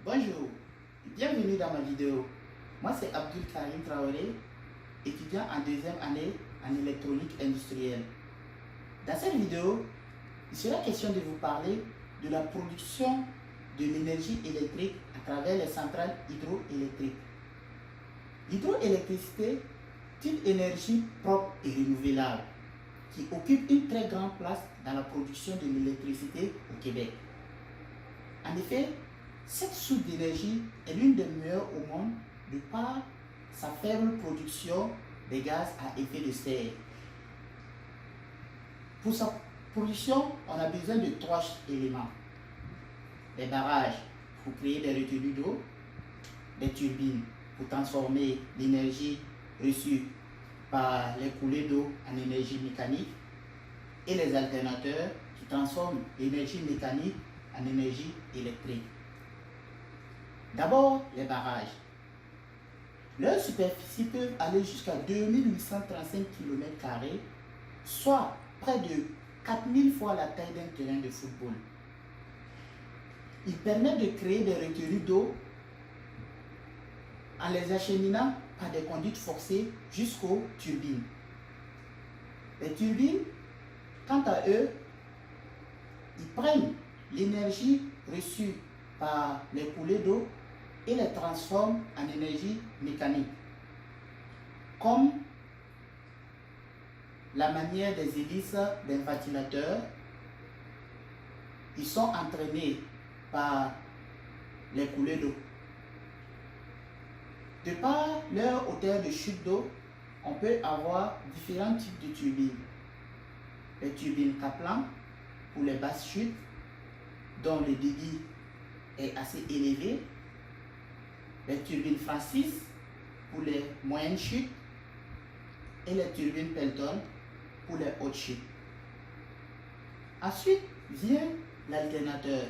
Bonjour, bienvenue dans ma vidéo. Moi c'est Abdul Karim Traoré, étudiant en deuxième année en électronique industrielle. Dans cette vidéo, il sera question de vous parler de la production de l'énergie électrique à travers les centrales hydroélectriques. L'hydroélectricité est une énergie propre et renouvelable qui occupe une très grande place dans la production de l'électricité au Québec. En effet, cette source d'énergie est l'une des meilleures au monde de par sa faible production des gaz à effet de serre. Pour sa production, on a besoin de trois éléments. Des barrages pour créer des retenues d'eau, des turbines pour transformer l'énergie reçue par les coulées d'eau en énergie mécanique et les alternateurs qui transforment l'énergie mécanique en énergie électrique. D'abord, les barrages. Leur superficie peut aller jusqu'à 2835 km², soit près de 4000 fois la taille d'un terrain de football. Ils permettent de créer des retenues d'eau en les acheminant par des conduites forcées jusqu'aux turbines. Les turbines, quant à eux, ils prennent l'énergie reçue par les coulées d'eau et les transforment en énergie mécanique, comme la manière des hélices d'un ventilateur. Ils sont entraînés par les coulées d'eau. De par leur hauteur de chute d'eau, on peut avoir différents types de turbines. Les turbines Kaplan pour les basses chutes, dont le débit est assez élevé. Les turbines Francis pour les moyennes chutes et les turbines Pelton pour les hautes chutes. Ensuite vient l'alternateur.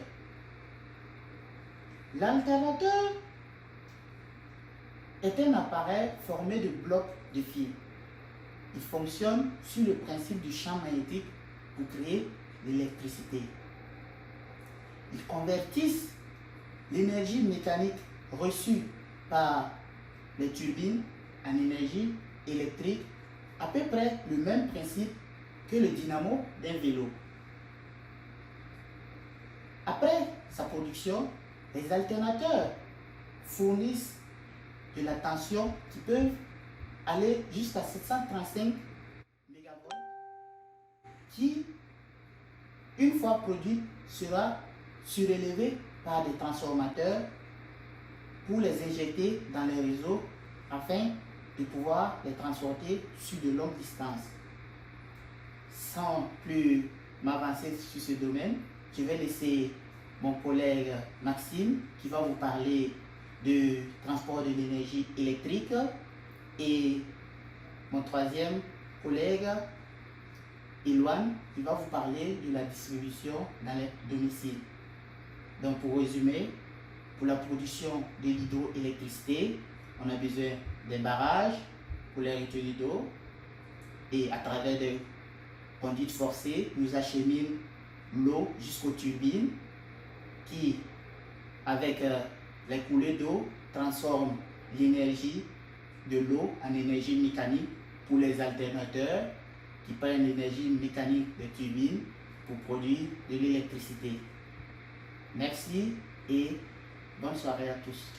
L'alternateur est un appareil formé de blocs de fil. Il fonctionne sur le principe du champ magnétique pour créer l'électricité. Ils convertissent l'énergie mécanique reçue par les turbines en énergie électrique, à peu près le même principe que le dynamo d'un vélo. Après sa production, les alternateurs fournissent de la tension qui peut aller jusqu'à 735 MV qui, une fois produite, sera surélevée par des transformateurs pour les injecter dans les réseaux afin de pouvoir les transporter sur de longues distances. Sans plus m'avancer sur ce domaine, je vais laisser mon collègue Maxime qui va vous parler de transport de l'énergie électrique et mon troisième collègue Iloine qui va vous parler de la distribution dans les domiciles. Donc pour résumer, pour la production de l'hydroélectricité, on a besoin des barrages pour les retenues d'eau et à travers des conduites forcées, nous acheminons l'eau jusqu'aux turbines qui, avec les coulées d'eau, transforment l'énergie de l'eau en énergie mécanique pour les alternateurs qui prennent l'énergie mécanique des turbines pour produire de l'électricité. Merci et bonne soirée à tous.